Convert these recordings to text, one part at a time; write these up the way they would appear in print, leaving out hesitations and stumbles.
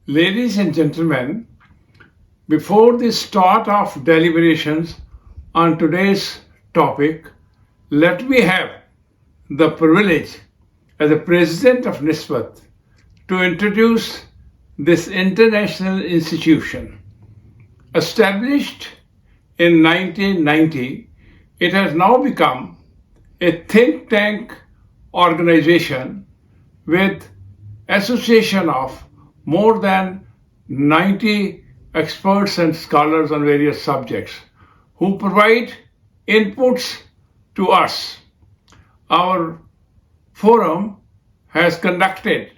Ladies and gentlemen, before the start of deliberations on today's topic, let me have the privilege as the President of NISSMAT to introduce this international institution. Established in 1990, it has now become a think tank organization with association of more than 90 experts and scholars on various subjects who provide inputs to us. Our forum has conducted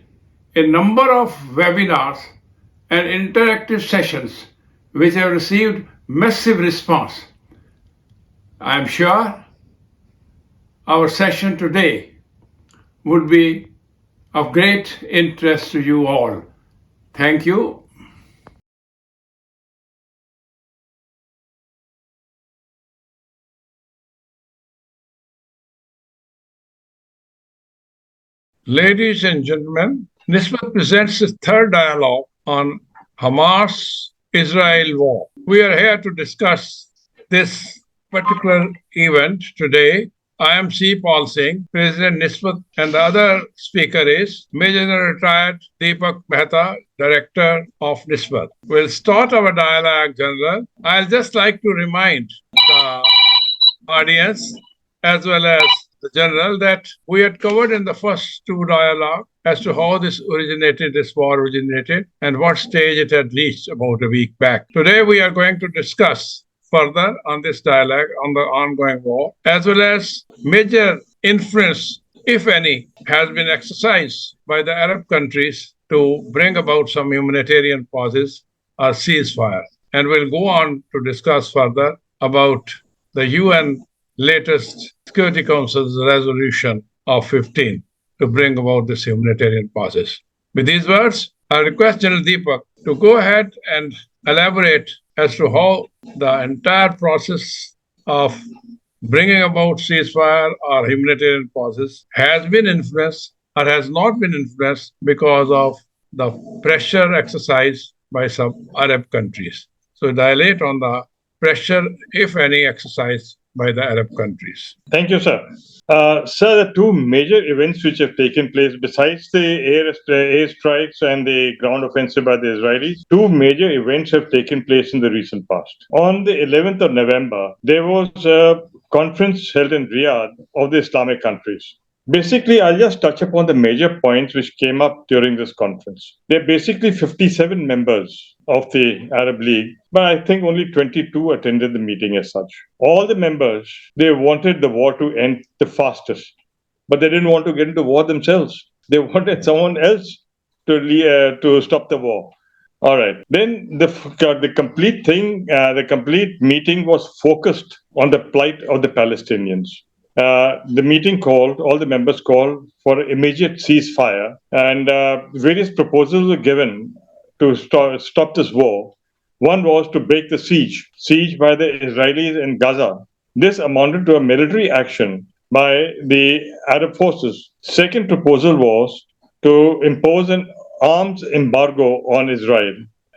a number of webinars and interactive sessions which have received massive response. I am sure our session today would be of great interest to you all. Thank you. Ladies and gentlemen, NISSMAT presents the third dialogue on Hamas-Israel war. We are here to discuss this particular event today. I am C. Paul Singh, President NISSMAT, and the other speaker is Major General Retired Deepak Mehta, Director of NISSMAT. We'll start our dialogue, General. I'll just like to remind the audience as well as the General that we had covered in the first two dialogues as to how this war originated, and what stage it had reached about a week back. Today we are going to discuss further on this dialogue on the ongoing war, as well as major influence, if any, has been exercised by the Arab countries to bring about some humanitarian pauses or ceasefire. And we'll go on to discuss further about the UN latest Security Council's resolution of 15 to bring about this humanitarian pauses. With these words, I request General Deepak to go ahead and elaborate as to how the entire process of bringing about ceasefire or humanitarian pauses has been influenced or has not been influenced because of the pressure exercised by some Arab countries. So dilate on the pressure, if any, exercised by the Arab countries. Thank you, sir. Sir, the two major events which have taken place, besides the air strikes and the ground offensive by the Israelis, two major events have taken place in the recent past. On the 11th of November, there was a conference held in Riyadh of the Islamic countries. Basically, I'll just touch upon the major points which came up during this conference. There are basically 57 members of the Arab League, but I think only 22 attended the meeting as such. All the members, they wanted the war to end the fastest, but they didn't want to get into war themselves. They wanted someone else to stop the war. All right. Then the complete meeting was focused on the plight of the Palestinians. The meeting all the members called for immediate ceasefire, and various proposals were given to stop this war. One was to break the siege by the Israelis in Gaza. This amounted to a military action by the Arab forces. Second proposal was to impose an arms embargo on Israel.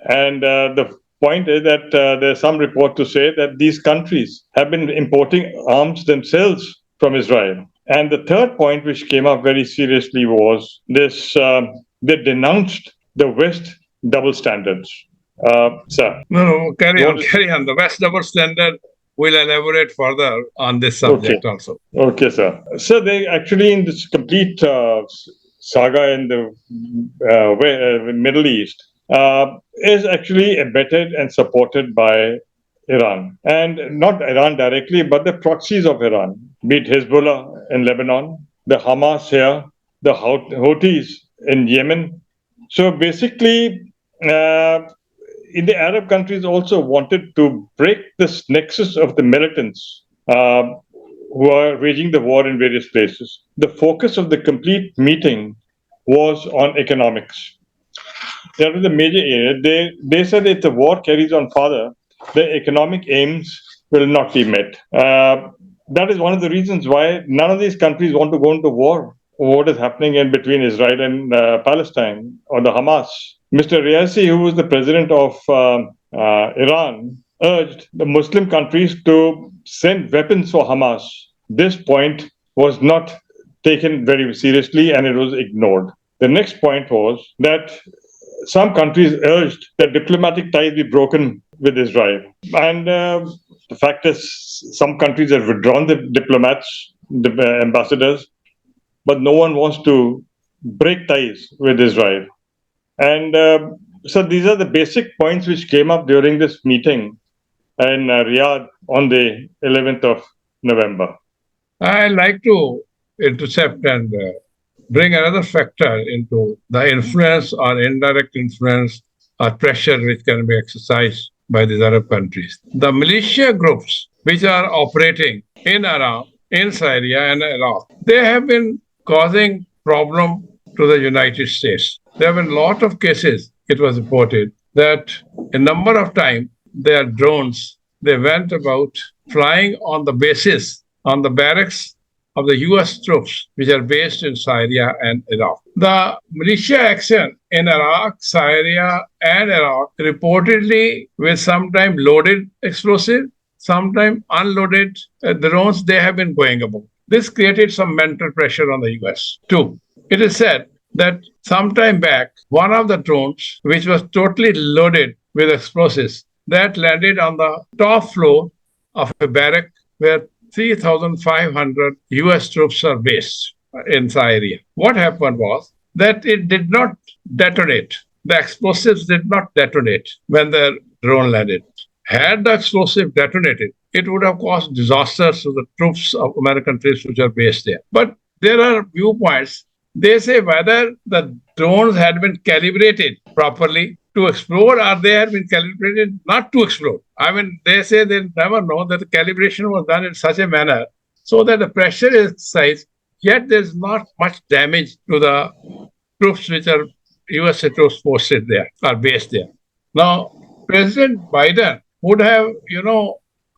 And the point is that there's some report to say that these countries have been importing arms themselves from Israel. And the third point which came up very seriously was this, they denounced the West double standards. Sir. No, carry on. The West double standard, we'll elaborate further on this subject also. Okay, sir. So they actually, in this complete saga in the Middle East, is actually abetted and supported by Iran. And not Iran directly, but the proxies of Iran, be it Hezbollah in Lebanon, the Hamas here, the Houthis in Yemen. So basically, the Arab countries also wanted to break this nexus of the militants who are waging the war in various places. The focus of the complete meeting was on economics. That was the major area. They said if the war carries on further, the economic aims will not be met. That is one of the reasons why none of these countries want to go into war. What is happening in between Israel and Palestine or the Hamas? Mr. Riasi, who was the president of Iran, urged the Muslim countries to send weapons for Hamas. This point was not taken very seriously and it was ignored. The next point was that some countries urged that diplomatic ties be broken with Israel. And the fact is, some countries have withdrawn the diplomats, the ambassadors, but no one wants to break ties with Israel. And so these are the basic points which came up during this meeting in Riyadh on the 11th of November. I like to intercept and bring another factor into the influence or indirect influence or pressure which can be exercised by these Arab countries. The militia groups which are operating in Iran, in Syria and Iraq, they have been causing problem to the United States. There have been a lot of cases, it was reported, that a number of times their drones, they went about flying on the bases, on the barracks of the US troops, which are based in Syria and Iraq. The militia action in Iraq, Syria, and Iraq reportedly with sometimes loaded explosive, sometimes unloaded drones, they have been going about. This created some mental pressure on the US too. It is said that sometime back, one of the drones, which was totally loaded with explosives, that landed on the top floor of a barrack where 3,500 US troops are based in Syria. What happened was that it did not detonate. The explosives did not detonate when the drone landed. Had the explosive detonated, it would have caused disasters to the troops of American troops which are based there. But there are viewpoints. They say whether the drones had been calibrated properly to explode or they had been calibrated not to explode. I mean, they say they never know that the calibration was done in such a manner so that the pressure is exercised, yet there's not much damage to the troops which are US troops posted there or based there. Now, President Biden would have,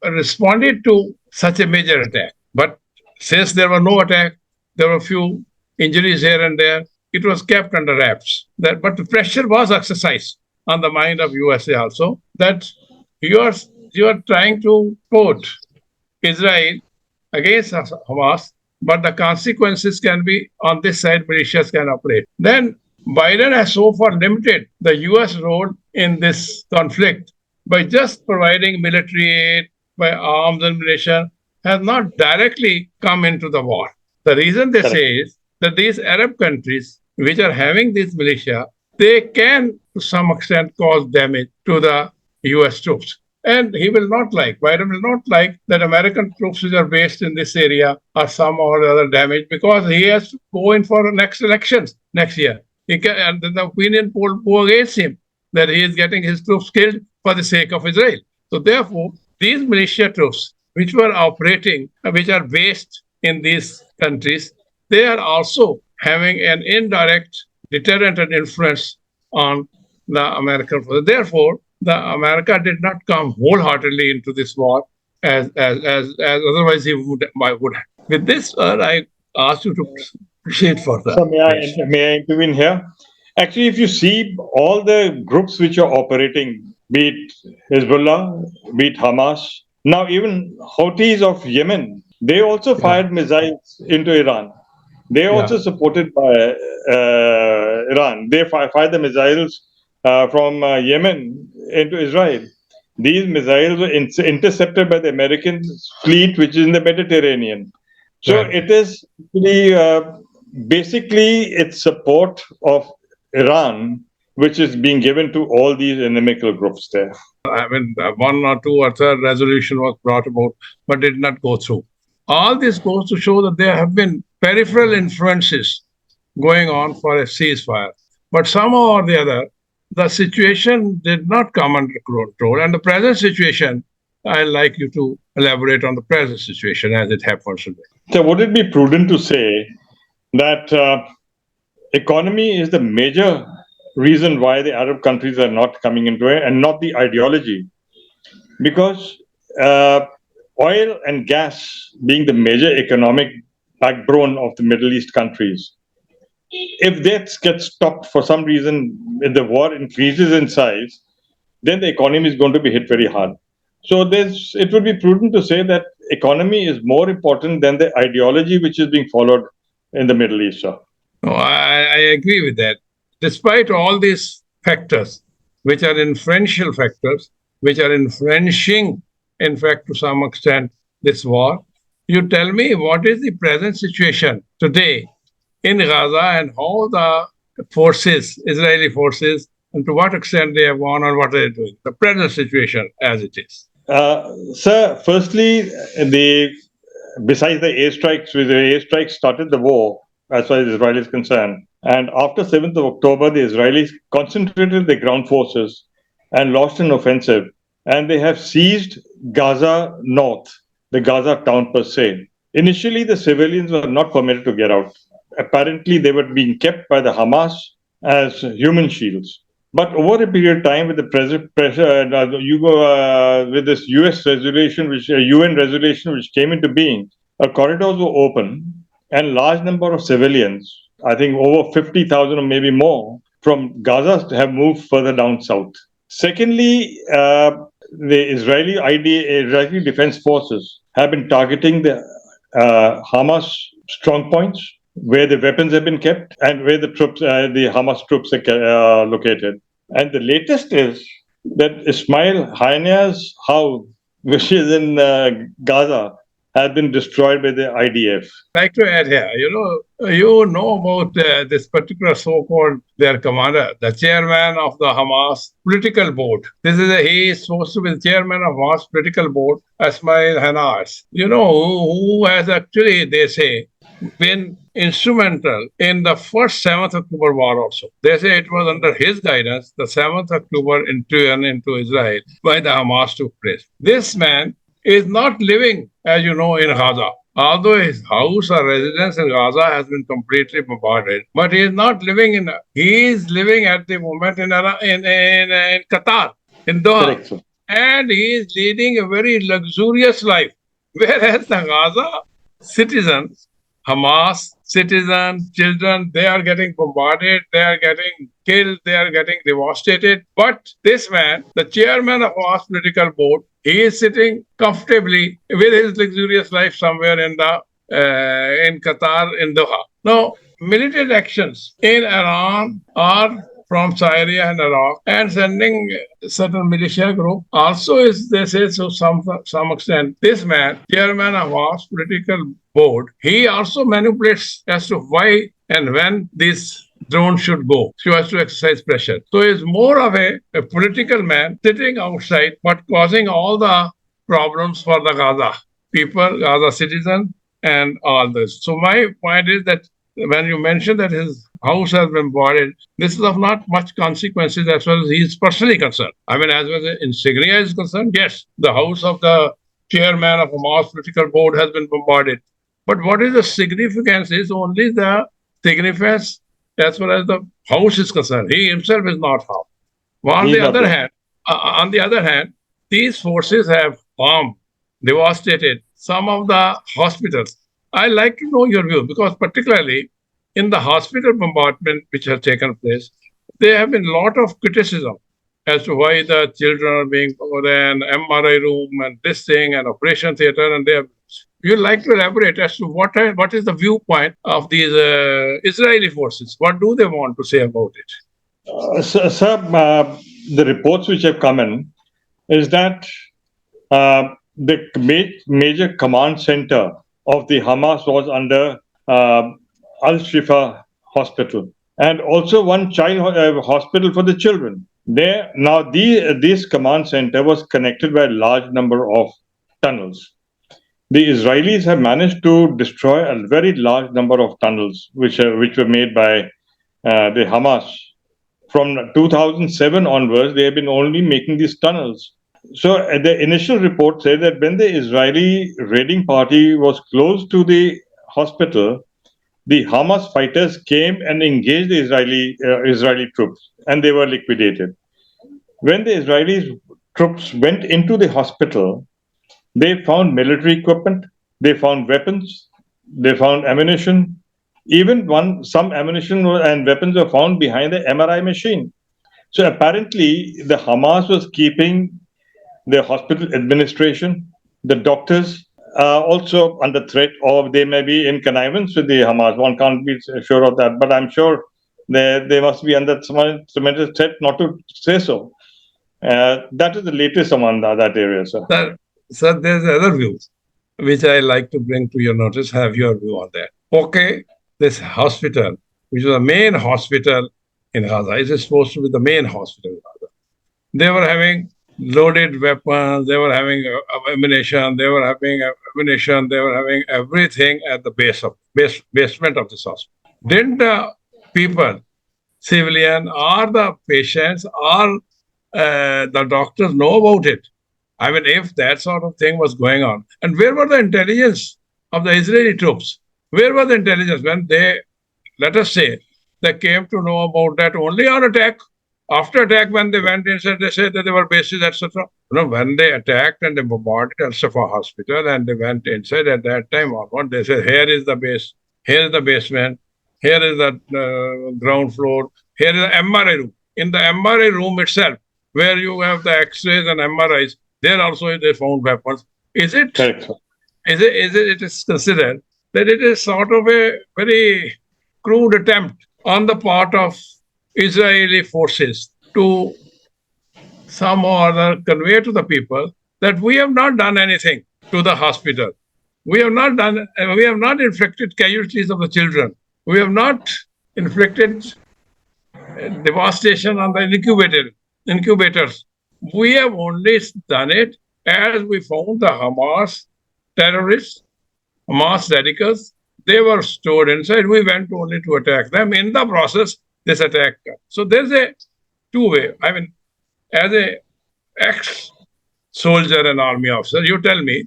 responded to such a major attack. But since there were no attack, there were a few injuries here and there, it was kept under wraps. But the pressure was exercised on the mind of USA also that you are trying to put Israel against Hamas, but the consequences can be on this side, militias can operate. Then Biden has so far limited the US role in this conflict by just providing military aid, by arms and ammunition, has not directly come into the war. The reason they say is that these Arab countries which are having these militia, they can to some extent cause damage to the US troops. And Biden will not like that American troops which are based in this area are somehow or other damaged because he has to go in for the next elections next year. And then the opinion poll go against him that he is getting his troops killed for the sake of Israel. So therefore, these militia troops which were operating, which are based in these countries, they are also having an indirect deterrent and influence on the American forces. Therefore, the America did not come wholeheartedly into this war as otherwise he would have. With this, I ask you to proceed further. So may I intervene here? Actually, if you see all the groups which are operating, be it Hezbollah, be it Hamas, now even Houthis of Yemen, they also fired missiles into Iran. They are also supported by Iran. They fired the missiles from Yemen into Israel. These missiles were intercepted by the American fleet, which is in the Mediterranean. So it is basically it's support of Iran, which is being given to all these inimical groups there. I mean, one or two or third resolution was brought about, but did not go through. All this goes to show that there have been peripheral influences going on for a ceasefire. But somehow or the other, the situation did not come under control. And the present situation, I'd like you to elaborate on the present situation as it happens today. So would it be prudent to say that economy is the major reason why the Arab countries are not coming into it and not the ideology? Because oil and gas being the major economic backbone of the Middle East countries, if that gets stopped for some reason, if the war increases in size, then the economy is going to be hit very hard. So it would be prudent to say that economy is more important than the ideology which is being followed in the Middle East, sir. No, I agree with that. Despite all these factors, which are influential factors, which are influencing, in fact, to some extent, this war, you tell me what is the present situation today in Gaza and how the forces, Israeli forces, and to what extent they have gone or what they are doing. The present situation as it is. Sir, firstly, besides the airstrikes started the war as far as Israel is concerned. And after 7th of October, the Israelis concentrated their ground forces and launched an offensive. And they have seized Gaza North, the Gaza town per se. Initially, the civilians were not permitted to get out. Apparently, they were being kept by the Hamas as human shields. But over a period of time, with the pressure, with this U.S. resolution, UN resolution, which came into being, corridors were open, and large number of civilians, I think over 50,000 or maybe more, from Gaza have moved further down south. Secondly, the Israeli Defense Forces have been targeting the Hamas strong points, where the weapons have been kept and where the Hamas troops are located. And the latest is that Ismail Haniyeh's house, which is in Gaza, has been destroyed by the IDF. I'd like to add here, you know about this particular so-called their commander, the chairman of the Hamas political board. He is supposed to be the chairman of Hamas political board, Ismail Haniyeh. Who has actually, they say, been instrumental in the first 7th October war also. They say it was under his guidance, the 7th October intrusion into Israel by the Hamas took place. This man is not living, as you know, in Gaza. Although his house or residence in Gaza has been completely bombarded, but he is not living he is living at the moment in Qatar, in Doha. Correct, sir. And he is leading a very luxurious life. Whereas the Gaza citizens, Hamas citizens, children, they are getting bombarded, they are getting killed, they are getting devastated. But this man, the chairman of Hamas political board, he is sitting comfortably with his luxurious life somewhere in Qatar, in Doha. Now, militant actions in Iran are from Syria and Iraq, and sending certain militia group also is, they say, to some extent. This man, chairman of Hamas political board, he also manipulates as to why and when these drones should go. She has to exercise pressure. So he's more of a political man sitting outside, but causing all the problems for the Gaza people, Gaza citizens, and all this. So my point is that when you mention that his house has been bombarded, this is of not much consequences as far as he is personally concerned. I mean, as far as the insignia is concerned, yes, the house of the chairman of Hamas political board has been bombarded. But what is the significance is only the significance as far as the house is concerned. He himself is not harmed. On the other hand, these forces have bombed, devastated some of the hospitals. I like to know your view, because particularly in the hospital bombardment which has taken place, there have been a lot of criticism as to why the children are being put in MRI room and this thing and operation theater, and you'd like to elaborate as to what is the viewpoint of these Israeli forces? What do they want to say about it? Sir, the reports which have come in is that the major command center of the Hamas was under Al-Shifa Hospital, and also one child hospital for the children. This command center was connected by a large number of tunnels. The Israelis have managed to destroy a very large number of tunnels, which were made by the Hamas. From 2007 onwards, they have been only making these tunnels. So the initial report said that when the Israeli raiding party was close to the hospital, the Hamas fighters came and engaged the Israeli troops, and they were liquidated. When the Israeli troops went into the hospital, they found military equipment, they found weapons, they found ammunition, Even some ammunition and weapons were found behind the MRI machine. So apparently, the Hamas was keeping the hospital administration, the doctors, also under threat, or they may be in connivance with the Hamas. One can't be sure of that, but I'm sure they must be under some tremendous threat, not to say so. That is the latest among that area, sir. Sir, there's another view which I like to bring to your notice. Have your view on that? Okay, this hospital, which was the main hospital in Gaza, is supposed to be the main hospital in Gaza. They were having loaded weapons, they were having ammunition, they were having everything at the basement of this hospital. Didn't the people, civilian or the patients or the doctors know about it? I mean, if that sort of thing was going on, and where were the intelligence of the Israeli troops? Where was the intelligence when they, let us say, they came to know about that only on attack? After attack, when they went inside, they said that there were bases, etc. When they attacked and they bombarded Al-Safa hospital and they went inside at that time, they said, here is the base, here is the basement, here is the ground floor, here is the MRI room. In the MRI room itself, where you have the X-rays and MRIs, there also they found weapons. Is it considered that it is sort of a very crude attempt on the part of Israeli forces to somehow or other convey to the people that we have not done anything to the hospital. We have not inflicted casualties of the children. We have not inflicted devastation on the incubators. We have only done it as we found the Hamas terrorists, Hamas radicals. They were stored inside. We went only to attack them. In the process, this attack. So there's a two-way. I mean, as a ex-soldier and army officer, you tell me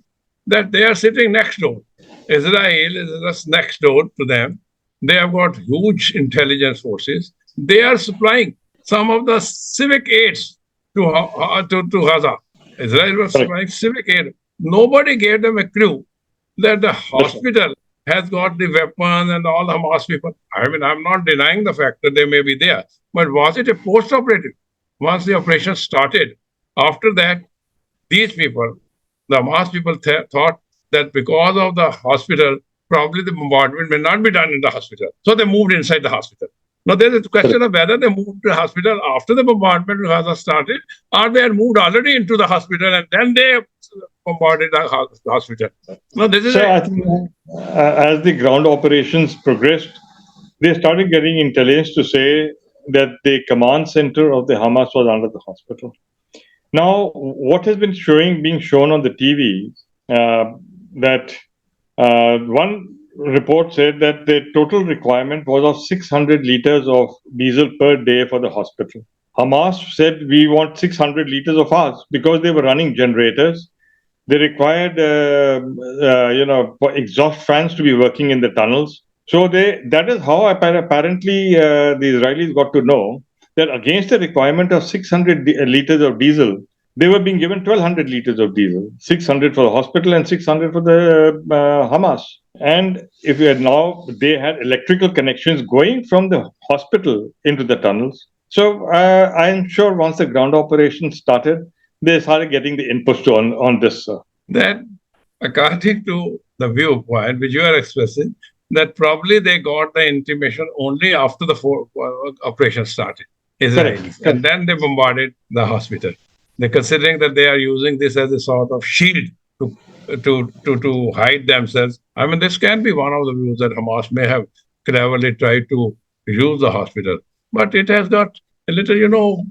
that they are sitting next door. Israel is just next door to them. They have got huge intelligence forces. They are supplying some of the civic aids to Gaza. Israel was supplying civic aid. Nobody gave them a clue that the hospital has got the weapons and all the Hamas people. I mean, I'm not denying the fact that they may be there, but was it a post-operative? Once the operation started, after that, these people, the Hamas people thought that because of the hospital, probably the bombardment may not be done in the hospital. So they moved inside the hospital. Now, there's a question of whether they moved to the hospital after the bombardment in Gaza started, or they had moved already into the hospital and then they bombarded the hospital. Now, this is I think, as the ground operations progressed, they started getting intelligence to say that the command center of the Hamas was under the hospital. Now, what has been being shown on the TV, that one report said that the total requirement was of 600 liters of diesel per day for the hospital. Hamas said we want 600 liters of ours because they were running generators. They required, exhaust fans to be working in the tunnels. So that is how apparently the Israelis got to know that against the requirement of 600 liters of diesel, they were being given 1,200 liters of diesel, 600 for the hospital and 600 for the Hamas. And if they had electrical connections going from the hospital into the tunnels. So I'm sure once the ground operation started, they started getting the inputs on this. That, according to the viewpoint which you are expressing, that probably they got the intimation only after the operation started, Israelis, and then they bombarded the hospital. They're considering that they are using this as a sort of shield to hide themselves. I mean, this can be one of the views that Hamas may have cleverly tried to use the hospital, but it has got a little,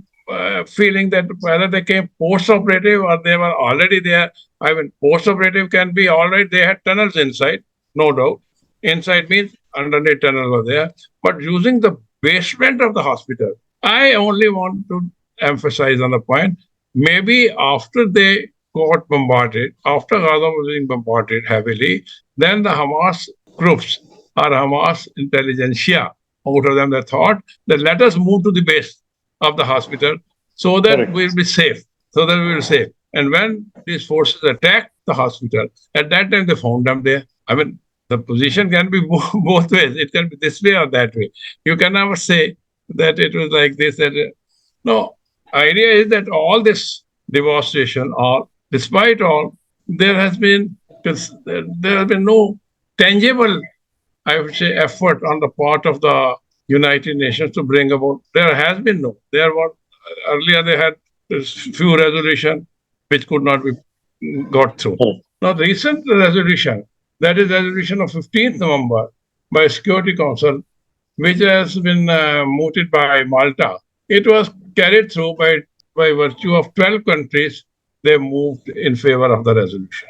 feeling that whether they came post-operative or they were already there. I mean, post-operative can be all right. They had tunnels inside, no doubt. Inside means underneath tunnel was there. But using the basement of the hospital, I only want to emphasize on the point, maybe after they got bombarded, after Gaza was being bombarded heavily, then the Hamas groups or Hamas intelligentsia, out of them, they thought that let us move to the base of the hospital so that we'll be safe. And when these forces attacked the hospital, at that time they found them there. I mean, the position can be both ways. It can be this way or that way. You can never say that it was like this. No, idea is that all this devastation, or despite all, there has been no tangible, I would say, effort on the part of the United Nations to bring about. There has been no. There were earlier they had few resolutions which could not be got through. Now, the recent resolution, that is resolution of 15th November by Security Council, which has been mooted by Malta, it was carried through by virtue of 12 countries. They moved in favor of the resolution,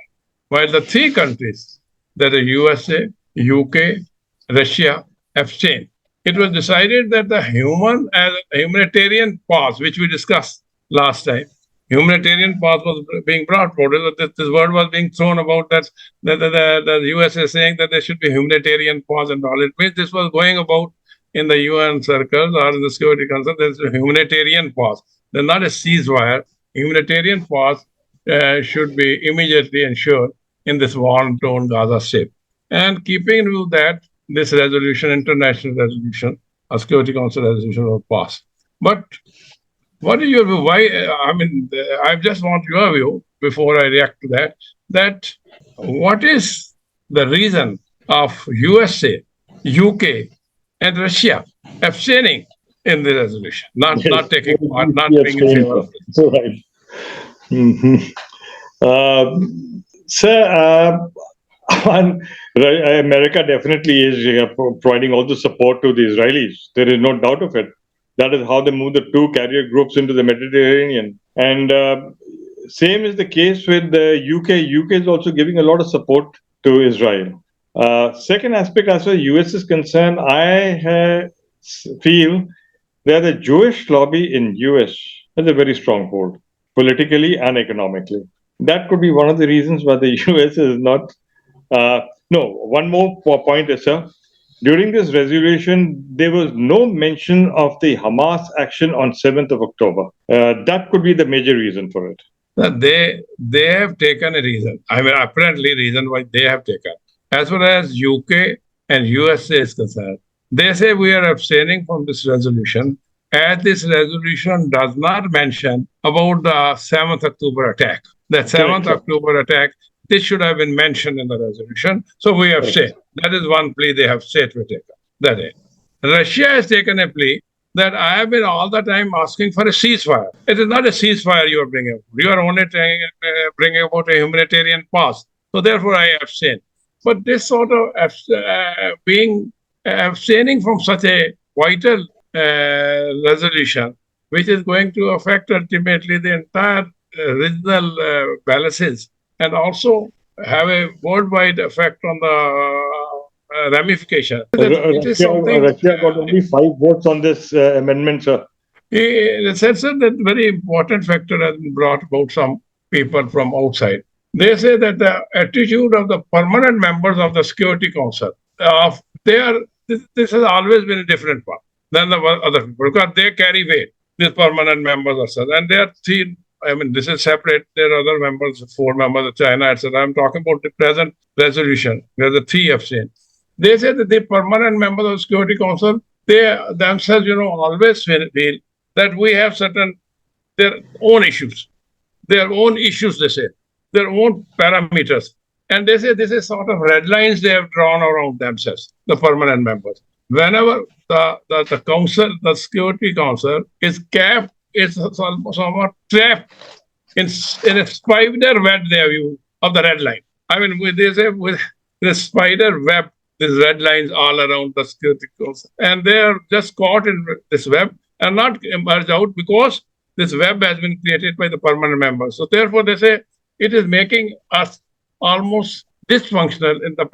while the three countries, that are USA, UK, Russia, abstained. It was decided that the humanitarian pause, which we discussed last time, humanitarian pause was being brought forward. This word was being thrown about that the US is saying that there should be humanitarian pause and all. It means this was going about in the UN circles or in the Security Council. There's a humanitarian pause. There's not a ceasefire. Humanitarian pause should be immediately ensured in this war-torn Gaza Strip. And keeping in view that this resolution, international resolution, a Security Council resolution was passed. But what is your view? Why? I just want your view before I react to that. That what is the reason of USA, UK, and Russia abstaining in the resolution, not taking part, not being in favor of it? Right. Mm-hmm. Sir, America definitely is providing all the support to the Israelis. There is no doubt of it. That is how they move the two carrier groups into the Mediterranean. And same is the case with the UK. UK is also giving a lot of support to Israel. Second aspect, as far as US is concerned, I feel that the Jewish lobby in US has a very strong hold, politically and economically. That could be one of the reasons why the US is not. One more point is, sir. During this resolution, there was no mention of the Hamas action on 7th of October. That could be the major reason for it. They have taken a reason. Apparently reason why they have taken. As far as UK and USA is concerned, they say we are abstaining from this resolution, as this resolution does not mention about the 7th October attack. The 7th October attack, this should have been mentioned in the resolution. So we abstain. That is one plea they have said to take. That is. Russia has taken a plea that I have been all the time asking for a ceasefire. It is not a ceasefire you are bringing about. You are only bringing about a humanitarian pause. So therefore I abstain. But this sort of abstaining from such a vital resolution, which is going to affect ultimately the entire regional balances, and also have a worldwide effect on the ramification. Russia got only 5 votes on this amendment, sir. The sense that very important factor has been brought about some people from outside. They say that the attitude of the permanent members of the Security Council, this has always been a different one than the other people, because they carry weight, these permanent members of such. And they are three. This is separate. There are other members, 4 members of China, etc. I'm talking about the present resolution, where the 3 abstain. They say that the permanent members of the Security Council, they themselves, always feel that we have their own issues. Their own issues, they say. Their own parameters. And they say this is sort of red lines they have drawn around themselves, the permanent members. Whenever the council, the Security Council, is capped, it's somewhat trapped in a spider web they have used of the red line. They say with the spider web, these red lines all around the Security Council. And they are just caught in this web and not emerge out, because this web has been created by the permanent members. So therefore, they say it is making us almost dysfunctional in the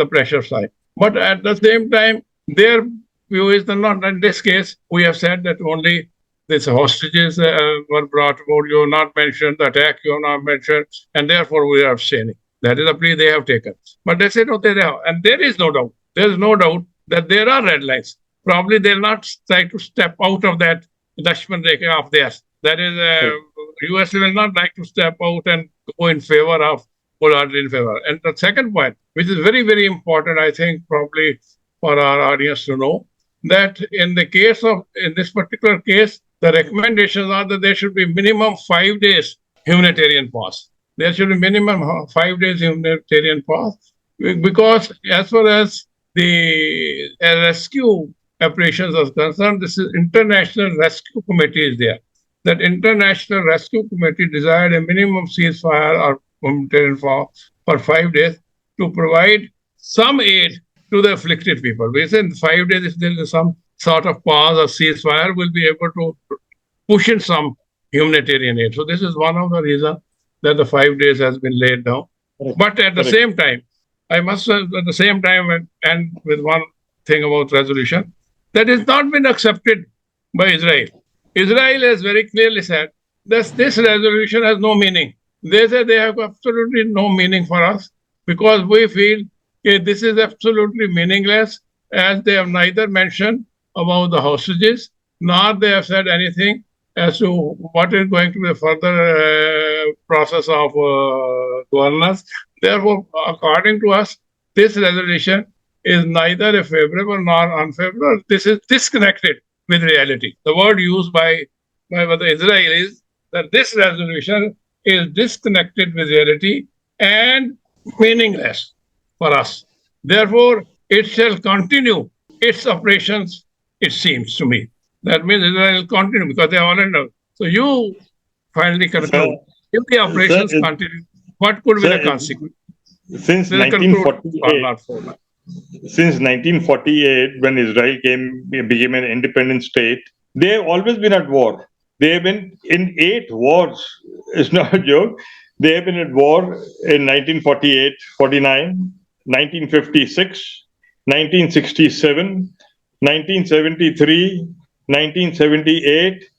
pressure side. But at the same time, their view is that not in this case. We have said that only these hostages were brought about. You have not mentioned the attack. You have not mentioned, and therefore we are abstaining. That is a plea they have taken. But they say no, they have, and there is no doubt. There is no doubt that there are red lines. Probably they'll not try to step out of that Lakshman Rekha of theirs. That is, US will not like to step out and go in favor of wholeheartedly in favor. And the second point, which is very, very important, I think, probably for our audience to know, that in this particular case, the recommendations are that there should be minimum 5 days humanitarian pause. There should be minimum 5 days humanitarian pause, because as far as the rescue operations are concerned, this is International Rescue Committee is there. That International Rescue Committee desired a minimum ceasefire or humanitarian pause for 5 days to provide some aid to the afflicted people. We said in 5 days, if there is some sort of pause or ceasefire, we'll be able to push in some humanitarian aid. So this is one of the reasons that the 5 days has been laid down. But at the same time, I must at the same time end with one thing about resolution that has not been accepted by Israel. Israel has very clearly said that this resolution has no meaning. They say they have absolutely no meaning for us because we feel this is absolutely meaningless, as they have neither mentioned about the hostages, nor they have said anything as to what is going to be the further process of governance. Therefore, according to us, this resolution is neither favorable nor unfavorable. This is disconnected with reality. The word used by the Israelis that this resolution is disconnected with reality and meaningless for us. Therefore, it shall continue its operations, it seems to me. That means Israel will continue because they already know. So you finally conclude. If the operations continue, what could be the consequence? Since 1948, when Israel became an independent state, they have always been at war. They have been in 8 wars. It's not a joke. They have been at war in 1948, 49, 1956, 1967, 1973, 1978,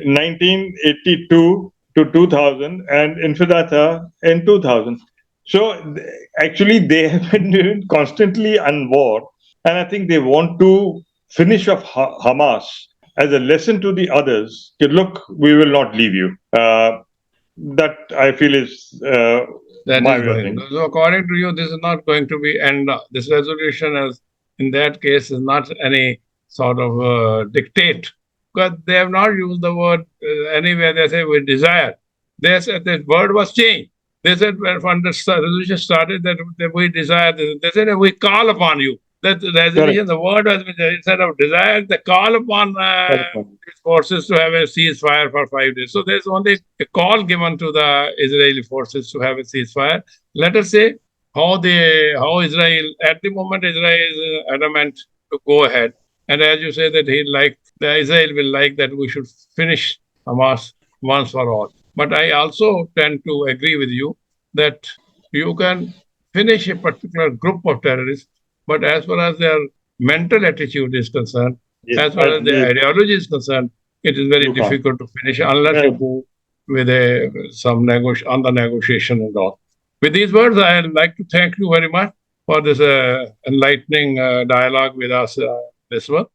1982 to 2000, and Infidata in 2000. So actually, they have been constantly on war, and I think they want to finish off Hamas as a lesson to the others. Look, we will not leave you. That I feel is my way. So according to you, this is not going to be end. This resolution, as in that case, is not any sort of dictate, because they have not used the word anywhere. They say we desire. They said the word was changed. They said when the resolution started that we desire this. They said we call upon you. That the resolution, the word has been instead of desire, they call upon these forces to have a ceasefire for 5 days. So there's only a call given to the Israeli forces to have a ceasefire. Let us say how Israel at the moment Israel is adamant to go ahead, and as you say that Israel will like that we should finish Hamas once for all. But I also tend to agree with you that you can finish a particular group of terrorists, but as far as their mental attitude is concerned, as far as their ideology is concerned, it is very difficult to finish unless you go with on the negotiation and all. With these words, I would like to thank you very much for this enlightening dialogue with us this month.